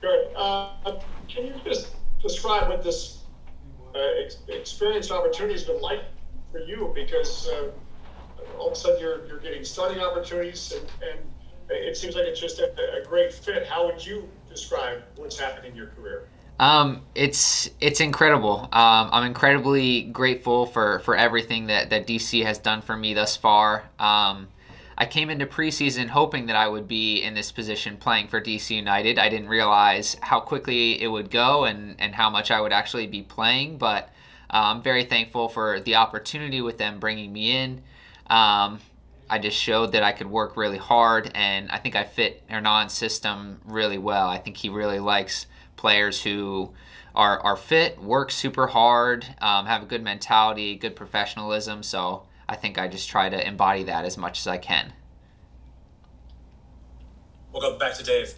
Good. Can you just describe what this experience opportunity has been like for you? Because all of a sudden you're getting starting opportunities, and it seems like it's just a great fit. How would you describe what's happening in your career? It's incredible. I'm incredibly grateful for everything that DC has done for me thus far. I came into preseason hoping that I would be in this position playing for DC United. I didn't realize how quickly it would go and how much I would actually be playing, but I'm very thankful for the opportunity with them bringing me in. I just showed that I could work really hard, and I think I fit Hernan's system really well. I think he really likes players who are fit, work super hard, have a good mentality, good professionalism. So I think I just try to embody that as much as I can. We'll go back to Dave.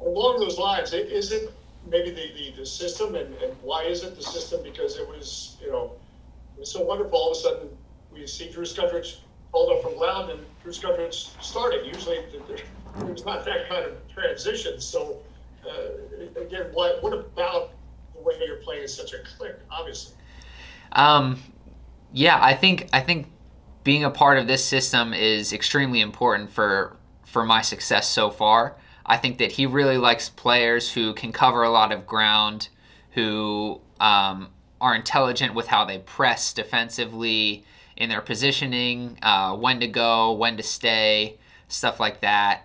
Along those lines, is it maybe the system, and why is it the system? Because it was, it was so wonderful. All of a sudden, we see Drew Skundrich called up from Loud, and Drew Skundrich starting. Usually, it was not that kind of transition. So, again, what about the way you're playing is such a click, obviously? Yeah, I think being a part of this system is extremely important for my success so far. I think that he really likes players who can cover a lot of ground, who are intelligent with how they press defensively, in their positioning, when to go, when to stay, stuff like that.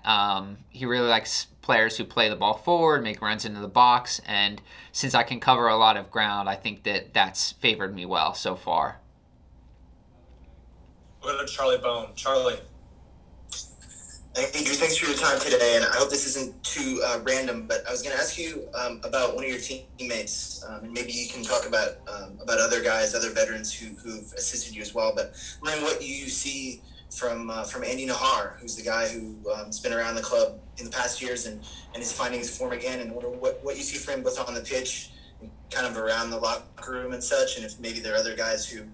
He really likes players who play the ball forward, make runs into the box, and since I can cover a lot of ground, I think that that's favored me well so far. We'll go to Charlie Bone. Charlie. Andrew, thanks for your time today, and I hope this isn't too random, but I was going to ask you about one of your teammates, and maybe you can talk about other guys, other veterans who've assisted you as well, but wondering what you see from Andy Nahar, who's the guy who has been around the club in the past years and is finding his form again, and what you see from him both on the pitch and kind of around the locker room and such, and if maybe there are other guys who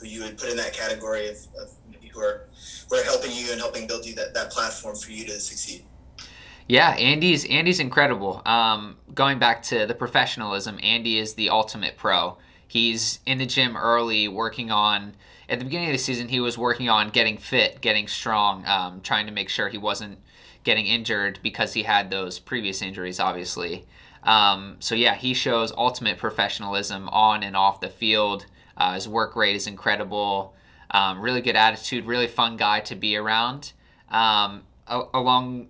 you would put in that category of maybe who are helping you and helping build you that platform for you to succeed. Yeah, Andy's incredible. Going back to the professionalism, Andy is the ultimate pro. He's in the gym early, working on. At the beginning of the season, he was working on getting fit, getting strong, trying to make sure he wasn't getting injured because he had those previous injuries, obviously. So yeah, he shows ultimate professionalism on and off the field. His work rate is incredible. Really good attitude, really fun guy to be around. Along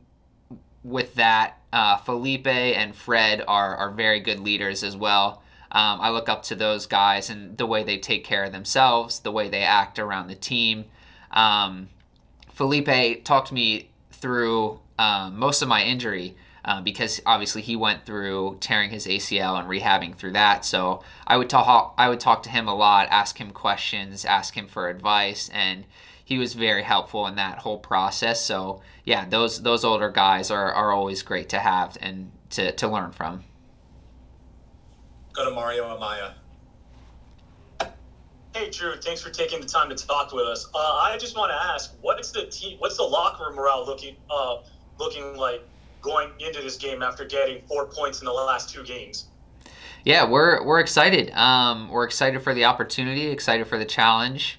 with that, Felipe and Fred are very good leaders as well. I look up to those guys and the way they take care of themselves, the way they act around the team. Felipe talked me through most of my injury because obviously he went through tearing his ACL and rehabbing through that. So I would talk to him a lot, ask him questions, ask him for advice, and he was very helpful in that whole process. So yeah, those older guys are always great to have and to learn from. Go to Mario Amaya. Hey Drew, thanks for taking the time to talk with us. I just want to ask, what's the locker room morale looking like going into this game after getting 4 points in the last two games? Yeah, we're excited. We're excited for the opportunity, excited for the challenge.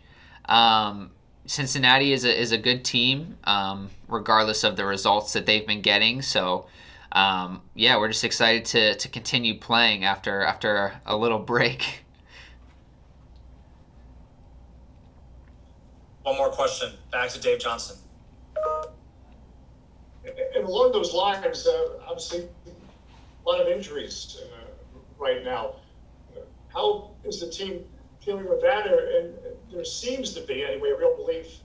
Cincinnati is a good team, regardless of the results that they've been getting. So yeah, we're just excited to continue playing after a little break. One more question. Back to Dave Johnson. And along those lines, obviously, a lot of injuries right now. How is the team dealing with that? And there seems to be, anyway, a real belief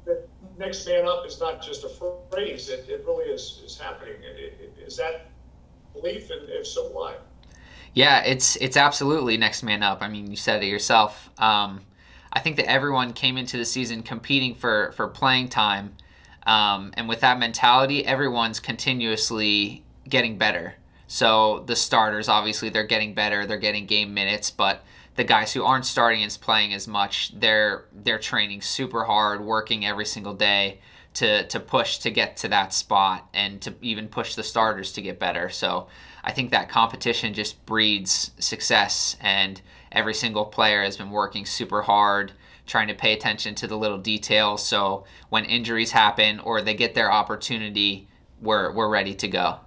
that next man up is not just a phrase. It really is happening. Is that belief? And if so, why? Yeah, it's absolutely next man up. I mean, you said it yourself. I think that everyone came into the season competing for playing time. And with that mentality, everyone's continuously getting better. So the starters, obviously, they're getting better. They're getting game minutes. But the guys who aren't starting and playing as much, they're training super hard, working every single day. to push to get to that spot and to even push the starters to get better. So I think that competition just breeds success, and every single player has been working super hard, trying to pay attention to the little details. So when injuries happen or they get their opportunity, we're ready to go.